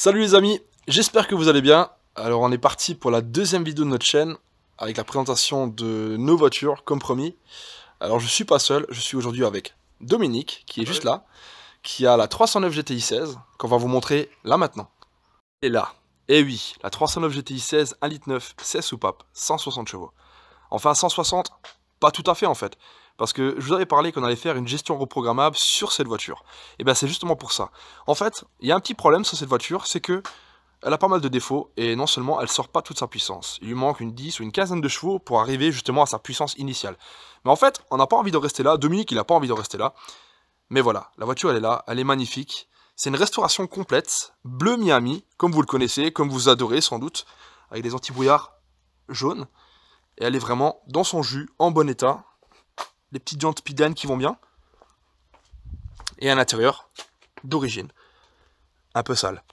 Salut les amis, j'espère que vous allez bien. Alors on est parti pour la deuxième vidéo de notre chaîne avec la présentation de nos voitures comme promis. Alors je suis pas seul, je suis aujourd'hui avec Dominique qui est juste là, qui a la 309 GTI 16 qu'on va vous montrer là maintenant. Et là, et oui, la 309 GTI 16 1,9 litre 16 soupapes, 160 chevaux. Enfin 160, pas tout à fait en fait. Parce que je vous avais parlé qu'on allait faire une gestion reprogrammable sur cette voiture. Et bien c'est justement pour ça. En fait, il y a un petit problème sur cette voiture, c'est que elle a pas mal de défauts, et non seulement elle sort pas toute sa puissance, il lui manque une 10 ou une quinzaine de chevaux pour arriver justement à sa puissance initiale. Mais en fait, on n'a pas envie de rester là, Dominique il n'a pas envie de rester là. Mais voilà, la voiture elle est là, elle est magnifique. C'est une restauration complète, bleu Miami, comme vous le connaissez, comme vous adorez sans doute, avec des anti-brouillards jaunes. Et elle est vraiment dans son jus, en bon état. Les petites jantes Pidane qui vont bien. Et un intérieur d'origine. Un peu sale.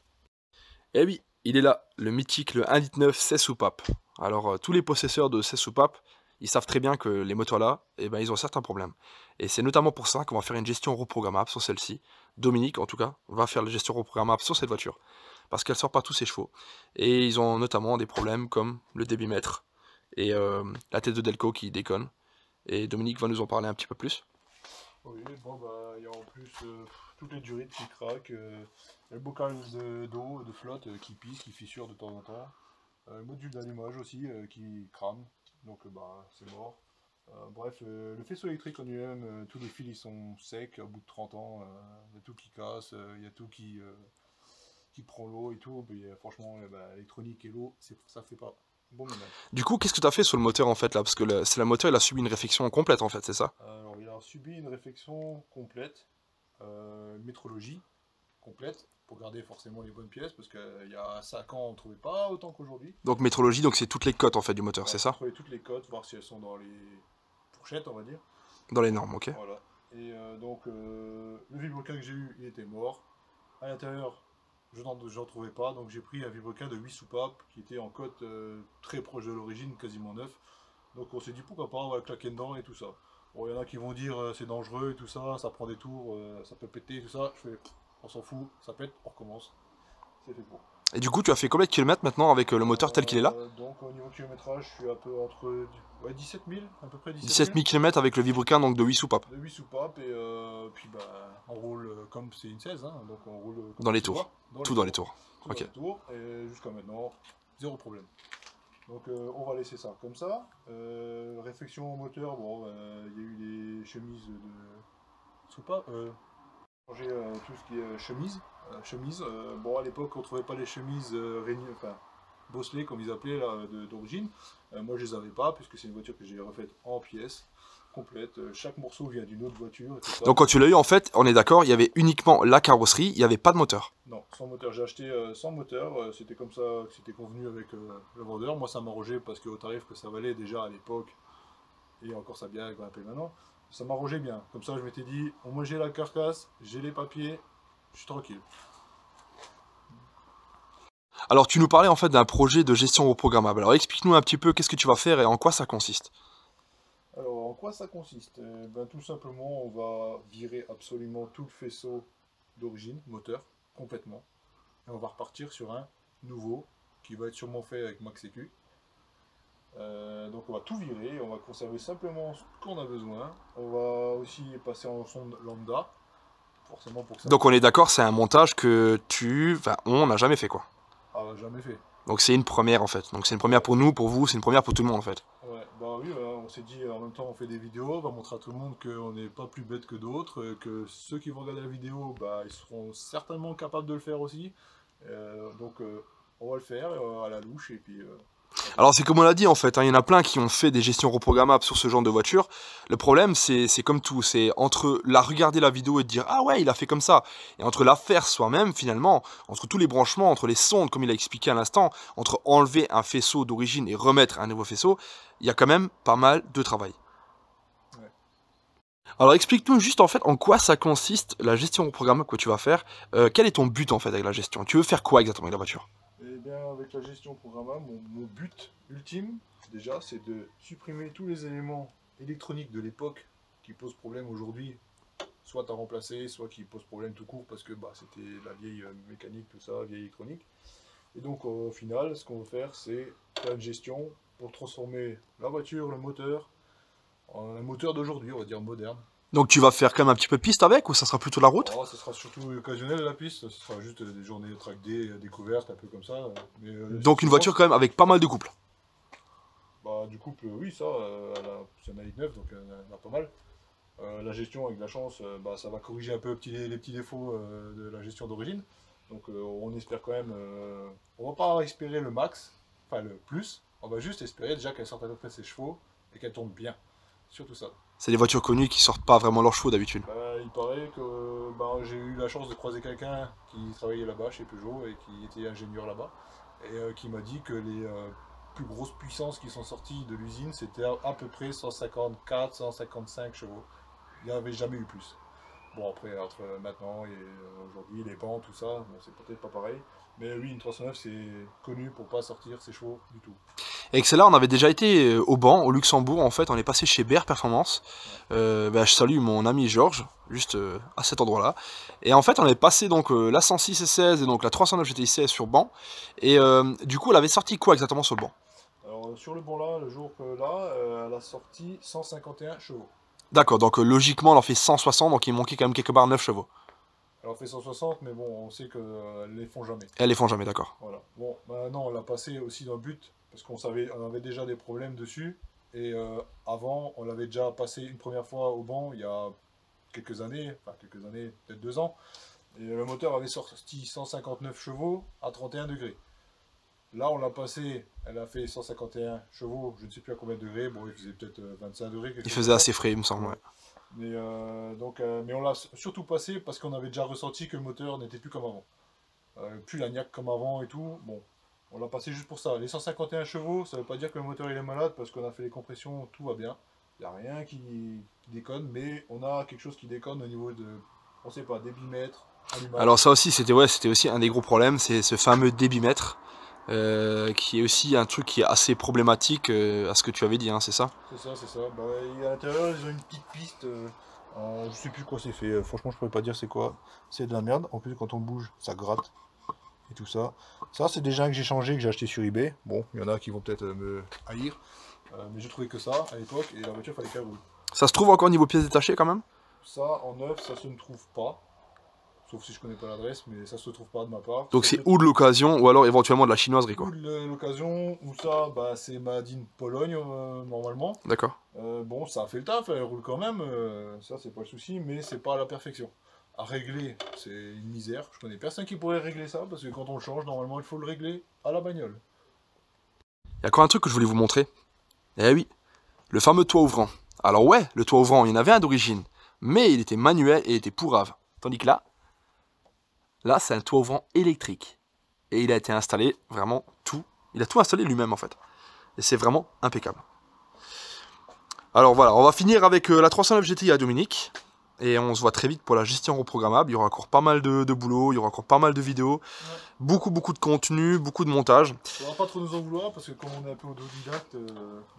Et oui, il est là, le mythique, le 1,9 litre 16 soupapes. Alors, tous les possesseurs de 16 soupapes, ils savent très bien que les moteurs là, eh ben, ils ont certains problèmes. Et c'est notamment pour ça qu'on va faire une gestion reprogrammable sur celle-ci. Dominique, en tout cas, va faire la gestion reprogrammable sur cette voiture. Parce qu'elle ne sort pas tous ses chevaux. Et ils ont notamment des problèmes comme le débitmètre et la tête de Delco qui déconne. Et Dominique va nous en parler un petit peu plus. Oui, bon bah il y a en plus toutes les durites qui craquent, le bocal d'eau, de flotte qui pisse, qui fissure de temps en temps, le module d'allumage aussi qui crame, donc bah c'est mort. Bref, le faisceau électrique en lui-même, tous les fils ils sont secs au bout de 30 ans, il y a tout qui casse, il y a tout qui prend l'eau et tout, puis franchement bah, l'électronique et l'eau, ça fait pas bon ménage. Du coup, qu'est-ce que tu as fait sur le moteur en fait là? Parce que c'est la moteur, il a subi une réflexion complète en fait, c'est ça? Alors il a subi une réflexion complète, métrologie complète pour garder forcément les bonnes pièces parce qu'il y a 5 ans on ne trouvait pas autant qu'aujourd'hui. Donc métrologie, donc c'est toutes les cotes en fait du moteur, c'est Voilà, ça? trouver toutes les cotes, voir si elles sont dans les fourchettes on va dire. Dans les normes, ok. Voilà. Et donc le vilebrequin que j'ai eu il était mort. À l'intérieur j'en trouvais pas donc j'ai pris un vilebrequin de 8 soupapes qui était en cote très proche de l'origine, quasiment neuf. Donc on s'est dit pourquoi pas, on va le claquer dedans et tout ça. Bon, il y en a qui vont dire c'est dangereux et tout ça, ça prend des tours, ça peut péter et tout ça. Je fais on s'en fout, ça pète, on recommence. C'est fait pour. Et du coup, tu as fait combien de kilomètres maintenant avec le moteur tel qu'il est là? Donc au niveau kilométrage, je suis un peu entre ouais, 17 000, à peu près 17 17 000. 000 km avec le vilebrequin donc de 8 soupapes. De 8 soupapes et puis bah, on roule comme c'est une 16, hein, donc on roule comme Dans tu les peux tours. voir, dans les Tout dans les tours. tours. Tout dans Ok. les tours et jusqu'à maintenant, zéro problème. Donc on va laisser ça comme ça. Réflexion au moteur, bon, il y a eu les chemises de soupape. Changer tout ce qui est chemise. Bon, à l'époque, on trouvait pas les chemises enfin, bosselées, comme ils appelaient là, d'origine. Moi, je les avais pas, puisque c'est une voiture que j'ai refaite en pièces, complète. Chaque morceau vient d'une autre voiture, et tout ça. Donc quand tu l'as eu, en fait, on est d'accord, il y avait uniquement la carrosserie, il n'y avait pas de moteur. Non, sans moteur. J'ai acheté sans moteur. C'était comme ça que c'était convenu avec le vendeur. Moi, ça m'arrangeait parce qu'au tarif que ça valait déjà à l'époque, et encore ça a bien grimpé maintenant, ça m'arrangeait bien. Comme ça, je m'étais dit, au moins j'ai la carcasse, j'ai les papiers, je suis tranquille. Alors tu nous parlais en fait d'un projet de gestion reprogrammable. Alors explique-nous un petit peu qu'est-ce que tu vas faire et en quoi ça consiste. Alors, en quoi ça consiste? Ben, tout simplement, on va virer absolument tout le faisceau d'origine, moteur, complètement. Et on va repartir sur un nouveau, qui va être sûrement fait avec Max Sécu. Donc on va tout virer, on va conserver simplement ce qu'on a besoin. On va aussi passer en sonde lambda, forcément pour que ça Donc on est d'accord, c'est un montage que on n'a jamais fait quoi. jamais fait. Donc c'est une première en fait. Donc c'est une première pour nous, pour vous, c'est une première pour tout le monde en fait. Ouais, bah oui, on s'est dit en même temps on fait des vidéos, on va montrer à tout le monde qu'on n'est pas plus bête que d'autres, que ceux qui vont regarder la vidéo, bah, ils seront certainement capables de le faire aussi. Donc on va le faire à la louche et puis... Alors c'est comme on l'a dit en fait, hein, il y en a plein qui ont fait des gestions reprogrammables sur ce genre de voiture. Le problème c'est comme tout, c'est entre regarder la vidéo et dire ah ouais il a fait comme ça, et entre la faire soi-même finalement, entre tous les branchements, entre les sondes comme il a expliqué à l'instant, entre enlever un faisceau d'origine et remettre un nouveau faisceau, il y a quand même pas mal de travail. ouais. Alors explique-nous juste en fait en quoi ça consiste la gestion reprogrammable que tu vas faire. Quel est ton but en fait avec la gestion? Tu veux faire quoi exactement avec la voiture? Et bien avec la gestion programmable, mon but ultime déjà c'est de supprimer tous les éléments électroniques de l'époque qui posent problème aujourd'hui soit à remplacer, soit qui pose problème tout court parce que bah, c'était la vieille mécanique, tout ça, vieille électronique. Et donc au final, ce qu'on veut faire, c'est faire une gestion pour transformer la voiture, le moteur, en un moteur d'aujourd'hui, on va dire moderne. Donc tu vas faire quand même un petit peu piste avec ou ça sera plutôt la route? Alors, ce sera surtout occasionnel la piste, ce sera juste des journées de track day, découvertes, un peu comme ça. Mais Donc une souvent, voiture quand même avec pas mal de couple. bah, du coup, oui, ça, c'est un Malik 9, donc il y en a pas mal. La gestion, avec de la chance, bah, ça va corriger un peu les petits défauts de la gestion d'origine. Donc on espère quand même, on va pas espérer le max, enfin le plus, on va juste espérer déjà qu'elle sorte à peu près ses chevaux et qu'elle tourne bien. Surtout ça. C'est des voitures connues qui sortent pas vraiment leurs chevaux d'habitude. Bah, il paraît que bah, j'ai eu la chance de croiser quelqu'un qui travaillait là-bas chez Peugeot et qui était ingénieur là-bas et qui m'a dit que les plus grosses puissances qui sont sorties de l'usine c'était à peu près 154, 155 chevaux. Il n'y avait jamais eu plus. Bon, après, entre maintenant et aujourd'hui, les bancs, tout ça, bon, c'est peut-être pas pareil. Mais oui, une 309, c'est connu pour pas sortir ses chevaux du tout. Et avec celle-là, on avait déjà été au banc, au Luxembourg, en fait, on est passé chez BR Performance. Bah, je salue mon ami Georges, juste à cet endroit-là. Et en fait, on avait passé donc la 106 et 16 et donc la 309 GTI 16 sur banc. Et du coup, elle avait sorti quoi exactement sur le banc? Alors, sur le banc là, le jour là, elle a sorti 151 chevaux. D'accord, donc logiquement, on en fait 160, donc il manquait quand même quelque part 9 chevaux. Elle en fait 160, mais bon, on sait qu'elles les font jamais. Et elles les font jamais, d'accord. Voilà. Bon, maintenant, on l'a passé aussi dans le but, parce on avait déjà des problèmes dessus. Et avant, on l'avait déjà passé une première fois au banc, il y a quelques années, enfin quelques années, peut-être 2 ans. Et le moteur avait sorti 159 chevaux à 31 degrés. Là, on l'a passé, elle a fait 151 chevaux, je ne sais plus à combien de degrés, bon, il faisait peut-être 25 degrés, quelque Il chose comme faisait ça. assez frais, il me semble, ouais. Mais on l'a surtout passé parce qu'on avait déjà ressenti que le moteur n'était plus comme avant. Plus la niaque comme avant et tout. Bon, on l'a passé juste pour ça. Les 151 chevaux, ça veut pas dire que le moteur il est malade parce qu'on a fait les compressions, tout va bien. Il n'y a rien qui déconne, mais on a quelque chose qui déconne au niveau de, on sait pas, débitmètre, Alors allumage. ça aussi, c'était aussi un des gros problèmes, c'est ce fameux débitmètre, qui est aussi un truc qui est assez problématique à ce que tu avais dit, hein, c'est ça? C'est ça, c'est ça. Bah, et à l'intérieur, ils ont une petite piste. Je sais plus quoi c'est fait. Franchement, je pourrais pas dire c'est quoi. C'est de la merde. En plus, quand on bouge, ça gratte et tout ça. Ça, c'est déjà un que j'ai changé, que j'ai acheté sur eBay. Bon, il y en a qui vont peut-être me haïr. Mais j'ai trouvé que ça à l'époque. Et la voiture, fallait qu'elle roule. Ça se trouve encore niveau pièces détachées quand même? Ça, en neuf, ça se ne trouve pas. Sauf si je connais pas l'adresse, mais ça se trouve pas de ma part. Donc c'est ou de l'occasion, ou alors éventuellement de la chinoiserie, Ou quoi. l'occasion, ou ça, bah, c'est Made in Pologne normalement. D'accord. Bon, ça a fait le taf, elle roule quand même, ça c'est pas le souci, mais c'est pas à la perfection. À régler, c'est une misère. Je connais personne qui pourrait régler ça, parce que quand on le change, normalement il faut le régler à la bagnole. Il y a encore un truc que je voulais vous montrer. Eh oui, le fameux toit ouvrant. Alors ouais, le toit ouvrant, il y en avait un d'origine, mais il était manuel et il était pourrave. Tandis que là c'est un toit ouvrant électrique. Et il a été installé vraiment tout. Il a tout installé lui-même en fait. Et c'est vraiment impeccable. Alors voilà, on va finir avec la 309 GTI à Dominique. Et on se voit très vite pour la gestion reprogrammable. Il y aura encore pas mal de boulot, il y aura encore pas mal de vidéos. Ouais. Beaucoup de contenu, beaucoup de montage. On va pas trop nous en vouloir, parce que comme on est un peu autodidacte...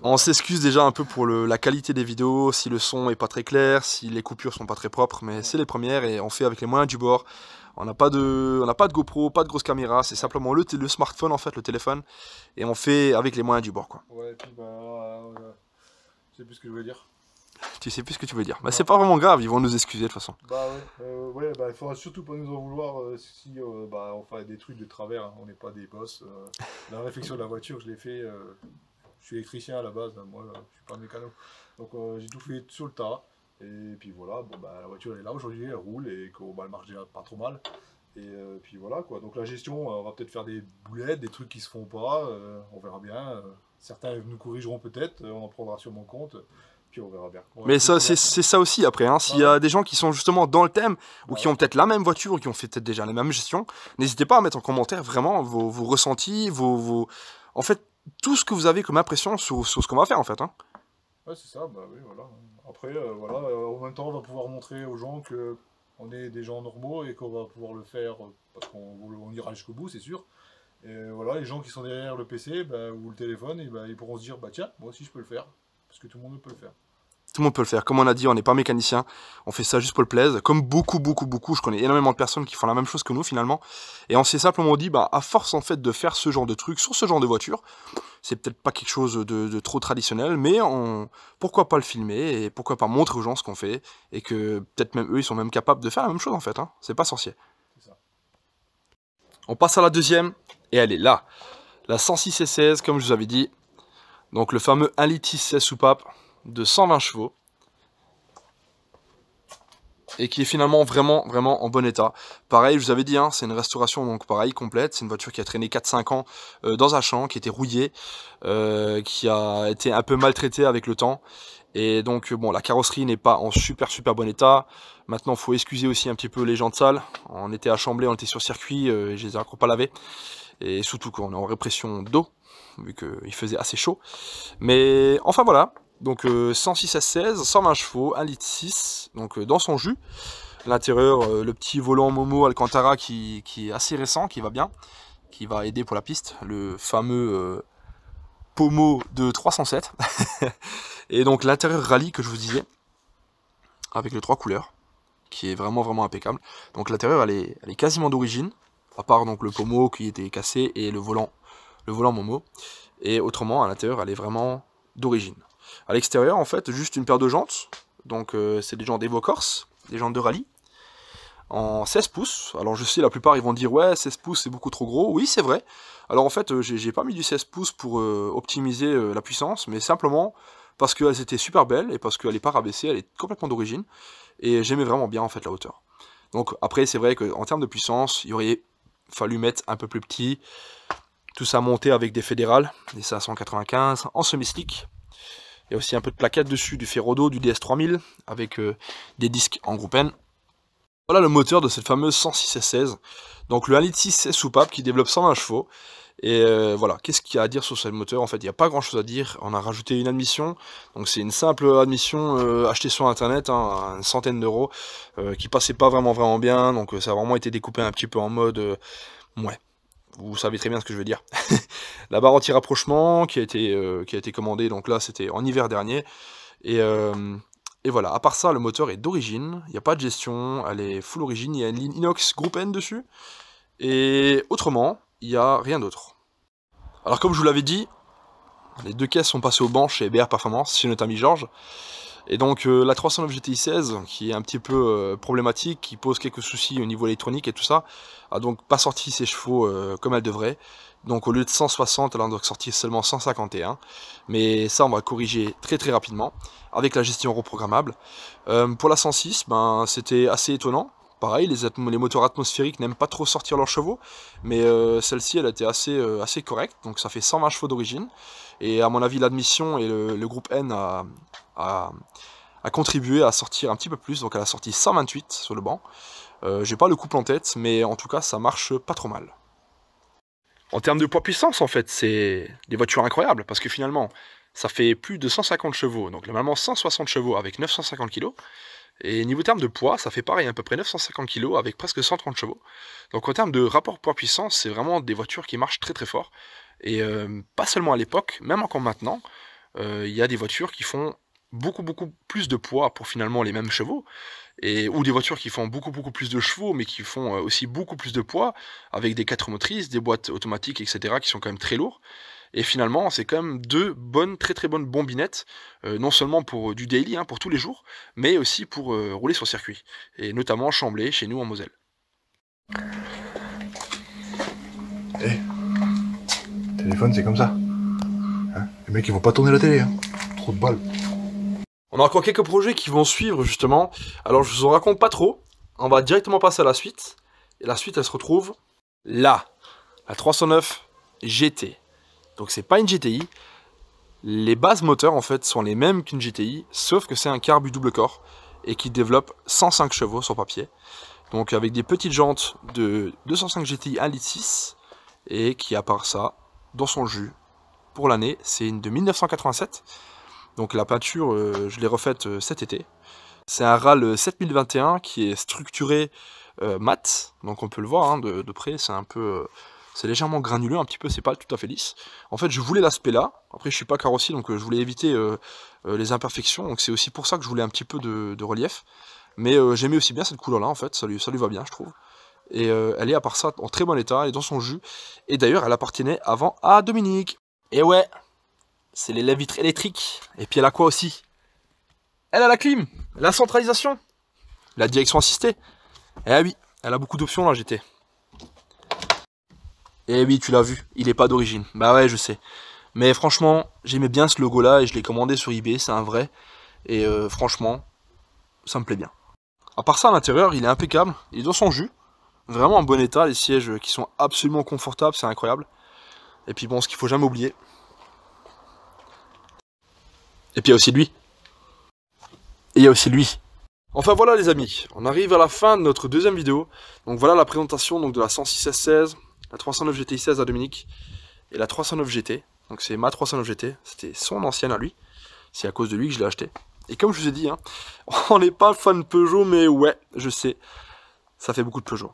On s'excuse déjà un peu pour la qualité des vidéos, si le son est pas très clair, si les coupures sont pas très propres, mais c'est les premières et on fait avec les moyens du bord. On n'a pas de GoPro, pas de grosse caméra, c'est simplement le smartphone en fait, le téléphone, et on fait avec les moyens du bord, quoi. Ouais, et puis bah... je sais plus ce que je voulais dire. Tu sais plus ce que tu veux dire. Mais c'est pas vraiment grave, ils vont nous excuser de toute façon. Bah ouais, bah il faudra surtout pas nous en vouloir si bah, on fait des trucs de travers, hein. On n'est pas des boss. La réflexion de la voiture, je l'ai fait. Je suis électricien à la base, hein. Moi je suis pas mécano. Donc j'ai tout fait sur le tas. Et puis voilà, bon, bah, la voiture elle est là aujourd'hui, elle roule et bah, elle marche déjà pas trop mal. Et puis voilà quoi. Donc la gestion, on va peut-être faire des boulettes, des trucs qui se font pas, on verra bien. Certains nous corrigeront peut-être, on en prendra sur mon compte. Puis on verra bien. Mais ça, c'est ça aussi après, hein. S'il y a des gens qui sont justement dans le thème, ou qui ont peut-être la même voiture, ou qui ont fait peut-être déjà la même gestion, n'hésitez pas à mettre en commentaire vraiment vos ressentis, en fait, tout ce que vous avez comme impression sur ce qu'on va faire en fait, hein. Ouais, c'est ça, bah oui, voilà. Après, voilà, en même temps, on va pouvoir montrer aux gens que on est des gens normaux et qu'on va pouvoir le faire parce qu'on ira jusqu'au bout, c'est sûr. Et voilà, les gens qui sont derrière le PC bah, ou le téléphone, et bah, ils pourront se dire, bah tiens, moi aussi je peux le faire, parce que tout le monde peut le faire. Tout le monde peut le faire. Comme on a dit, on n'est pas mécanicien. On fait ça juste pour le plaisir. Comme beaucoup. Je connais énormément de personnes qui font la même chose que nous finalement. Et on s'est simplement dit, bah, à force en fait de faire ce genre de trucs sur ce genre de voiture, c'est peut-être pas quelque chose de trop traditionnel, mais pourquoi pas le filmer et pourquoi pas montrer aux gens ce qu'on fait et que peut-être même eux, ils sont même capables de faire la même chose en fait. Hein. C'est pas sorcier. Ça. On passe à la deuxième et elle est là. La 106 S16, comme je vous avais dit. Donc le fameux 1,6 litre 16 soupapes de 120 chevaux et qui est finalement vraiment en bon état. Pareil, je vous avais dit, hein, c'est une restauration donc pareil complète, c'est une voiture qui a traîné 4-5 ans dans un champ, qui était rouillée, qui a été un peu maltraitée avec le temps, et donc bon, la carrosserie n'est pas en super bon état. Maintenant, il faut excuser aussi un petit peu les jantes sales. On était à Chamblay, on était sur circuit, et je les ai encore pas lavées, et surtout qu'on est en répression d'eau, vu qu'il faisait assez chaud. Mais enfin voilà. Donc 106 à 16, 120 chevaux, 1,6 litre, donc dans son jus. L'intérieur, le petit volant Momo Alcantara qui est assez récent, qui va bien, qui va aider pour la piste. Le fameux Pomo de 307. Et donc l'intérieur rallye que je vous disais, avec les 3 couleurs, qui est vraiment impeccable. Donc l'intérieur, elle est quasiment d'origine, à part donc le Pomo qui était cassé et le volant Momo. Et autrement, à l'intérieur, elle est vraiment d'origine. À l'extérieur, en fait, juste une paire de jantes. Donc, c'est des jantes Evo Corse, des jantes de rallye, en 16 pouces. Alors, je sais, la plupart, ils vont dire, ouais, 16 pouces, c'est beaucoup trop gros. Oui, c'est vrai. Alors, en fait, j'ai pas mis du 16 pouces pour optimiser la puissance, mais simplement parce qu'elles étaient super belles et parce qu'elle n'est pas rabaissée, elle est complètement d'origine. Et j'aimais vraiment bien, en fait, la hauteur. Donc, après, c'est vrai qu'en termes de puissance, il aurait fallu mettre un peu plus petit. Tout ça monté avec des fédérales, des 595 en semi-slick. Il y a aussi un peu de plaquettes dessus, du Ferrodo, du DS3000, avec des disques en groupe N. Voilà le moteur de cette fameuse 106 S16. Donc le 1,6 litre 16 soupape qui développe 120 chevaux. Et voilà, qu'est-ce qu'il y a à dire sur ce moteur? En fait, il n'y a pas grand chose à dire. On a rajouté une admission. Donc c'est une simple admission achetée sur internet, hein, à une centaine d'euros, qui passait pas vraiment bien. Donc ça a vraiment été découpé un petit peu en mode... ouais. Vous savez très bien ce que je veux dire. La barre anti-rapprochement qui a été commandée, donc là c'était en hiver dernier. Et voilà, à part ça, le moteur est d'origine, il n'y a pas de gestion, elle est full origine, il y a une ligne inox groupe N dessus. Et autrement, il n'y a rien d'autre. Alors comme je vous l'avais dit, les 2 caisses sont passées au banc chez BR Performance, chez notre ami Georges. Et donc la 309 GTI 16, qui est un petit peu problématique, qui pose quelques soucis au niveau électronique et tout ça, a donc pas sorti ses chevaux comme elle devrait. Donc au lieu de 160, elle en doit sortir seulement 151. Mais ça, on va corriger très rapidement, avec la gestion reprogrammable. Pour la 106, ben, c'était assez étonnant. Pareil, les moteurs atmosphériques n'aiment pas trop sortir leurs chevaux, mais celle-ci, elle était assez correcte, donc ça fait 120 chevaux d'origine. Et à mon avis, l'admission et le groupe N a contribué à sortir un petit peu plus, donc elle a sorti 128 sur le banc. J'ai pas le couple en tête, mais en tout cas, ça marche pas trop mal. En termes de poids-puissance, en fait, c'est des voitures incroyables, parce que finalement, ça fait plus de 150 chevaux, donc normalement 160 chevaux avec 950 kg. Et niveau terme de poids, ça fait pareil, à peu près 950 kg avec presque 130 chevaux. Donc en termes de rapport poids-puissance, c'est vraiment des voitures qui marchent très fort. Et pas seulement à l'époque, même encore maintenant, il y a des voitures qui font beaucoup plus de poids pour finalement les mêmes chevaux, ou des voitures qui font beaucoup plus de chevaux, mais qui font aussi beaucoup plus de poids, avec des 4 motrices, des boîtes automatiques, etc., qui sont quand même très lourds. Et finalement, c'est quand même 2 bonnes, très bonnes bombinettes, non seulement pour du daily, hein, pour tous les jours, mais aussi pour rouler sur circuit, et notamment Chamblay, chez nous en Moselle. Eh, téléphone c'est comme ça. Hein, les mecs ils vont pas tourner la télé, hein. Trop de balles. On a encore quelques projets qui vont suivre justement, alors je vous en raconte pas trop, on va directement passer à la suite, et la suite elle se retrouve là, la 309 GT. Donc c'est pas une GTI, les bases moteurs en fait sont les mêmes qu'une GTI, sauf que c'est un carbu double corps, et qui développe 105 chevaux sur papier. Donc avec des petites jantes de 205 GTI 1,6 litre, et qui à part ça, dans son jus, pour l'année, c'est une de 1987. Donc la peinture, je l'ai refaite cet été. C'est un RAL 7021 qui est structuré mat, donc on peut le voir hein, de près, c'est un peu C'est légèrement granuleux un petit peu, c'est pas tout à fait lisse. En fait, je voulais l'aspect là. Après, je suis pas carrossier, donc je voulais éviter les imperfections. Donc c'est aussi pour ça que je voulais un petit peu de relief. Mais j'aimais aussi bien cette couleur là, en fait, ça lui va bien, je trouve. Et elle est à part ça en très bon état, elle est dans son jus. Et d'ailleurs, elle appartenait avant à Dominique. Et ouais, c'est les lèvres vitres électriques. Et puis elle a quoi aussi? Elle a la clim, la centralisation, la direction assistée. Eh oui, elle a beaucoup d'options là, GT. Eh oui, tu l'as vu, il est pas d'origine. Bah ouais, je sais. Mais franchement, j'aimais bien ce logo là et je l'ai commandé sur eBay, c'est un vrai. Et franchement, ça me plaît bien. À part ça, à l'intérieur, il est impeccable, il est dans son jus. Vraiment en bon état, les sièges qui sont absolument confortables, c'est incroyable. Et puis bon, ce qu'il faut jamais oublier. Et puis il y a aussi lui. Et il y a aussi lui. Enfin voilà les amis, on arrive à la fin de notre deuxième vidéo. Donc voilà la présentation donc, de la 106 S16, la 309 GTI 16 à Dominique et la 309 GT. Donc c'est ma 309 GT, c'était son ancienne à lui. C'est à cause de lui que je l'ai acheté. Et comme je vous ai dit, hein, on n'est pas fan Peugeot, mais ouais, je sais, ça fait beaucoup de Peugeot.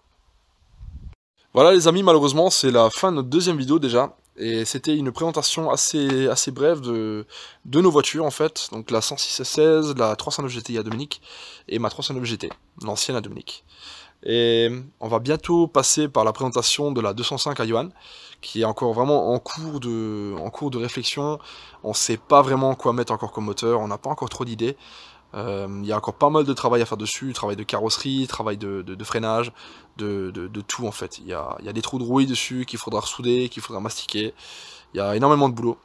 Voilà les amis, malheureusement c'est la fin de notre deuxième vidéo déjà. Et c'était une présentation assez brève de nos voitures en fait. Donc la 106 S16, la 309 GTI à Dominique et ma 309 GT, l'ancienne à Dominique. Et on va bientôt passer par la présentation de la 205 à Johan, qui est encore vraiment en cours de réflexion. On ne sait pas vraiment quoi mettre encore comme moteur, on n'a pas encore trop d'idées. Il y a encore pas mal de travail à faire dessus, travail de carrosserie, travail de freinage, de tout en fait. Il y a des trous de rouille dessus qu'il faudra ressouder, qu'il faudra mastiquer. Il y a énormément de boulot.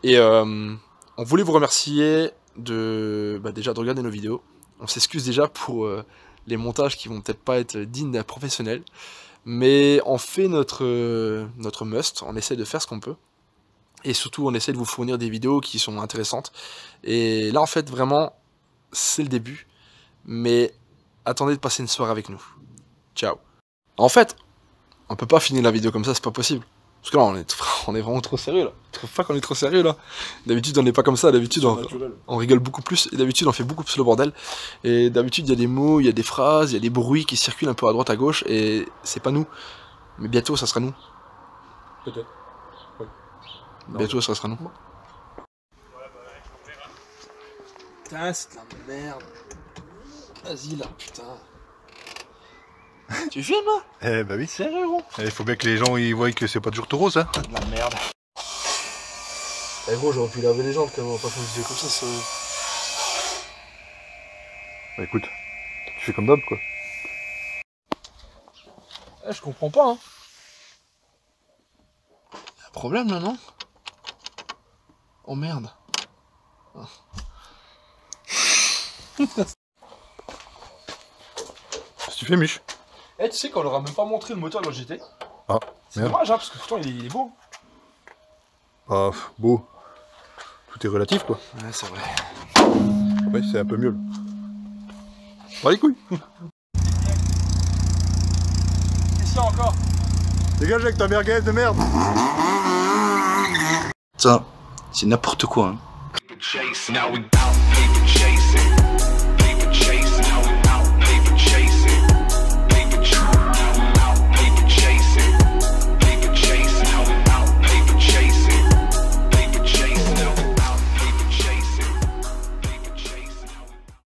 Et on voulait vous remercier déjà de regarder nos vidéos. On s'excuse déjà pour les montages qui vont peut-être pas être dignes d'un professionnel. Mais on fait notre must, on essaie de faire ce qu'on peut. Et surtout on essaie de vous fournir des vidéos qui sont intéressantes. Et là en fait vraiment... c'est le début, mais attendez de passer une soirée avec nous. Ciao. En fait, on peut pas finir la vidéo comme ça, c'est pas possible. Parce que là, on est vraiment trop sérieux là. Je trouve pas qu'on est trop sérieux là. D'habitude, on n'est pas comme ça. D'habitude, on rigole beaucoup plus. Et d'habitude, on fait beaucoup plus le bordel. Et d'habitude, il y a des mots, il y a des phrases, il y a des bruits qui circulent un peu à droite, à gauche. Et c'est pas nous. Mais bientôt, ça sera nous. Peut-être. Oui. Bientôt, ça sera nous. Putain, c'est de la merde. Vas-y là, putain. Tu filmes là? Eh bah oui. Sérieux gros? Il faut bien que les gens ils voient que c'est pas toujours tout rose hein. De la merde. Eh gros, j'aurais pu laver les jambes quand même, on va pas faire une vidéo comme ça. Bah écoute, tu fais comme d'hab quoi. Eh, je comprends pas hein. Y'a un problème là, non? Oh merde. Ah. Qu'est-ce que tu fais, Mich? Eh, tu sais qu'on leur a même pas montré le moteur de la GT. Ah, c'est merde. dommage, hein, parce que pourtant il est beau. Ah, beau. Tout est relatif, quoi. Ouais, c'est vrai. Ouais, c'est un peu mieux. Bah, les couilles. Qu'est-ce qu'il y a encore? Dégage avec ta merguez de merde. Ça, c'est n'importe quoi. Hein.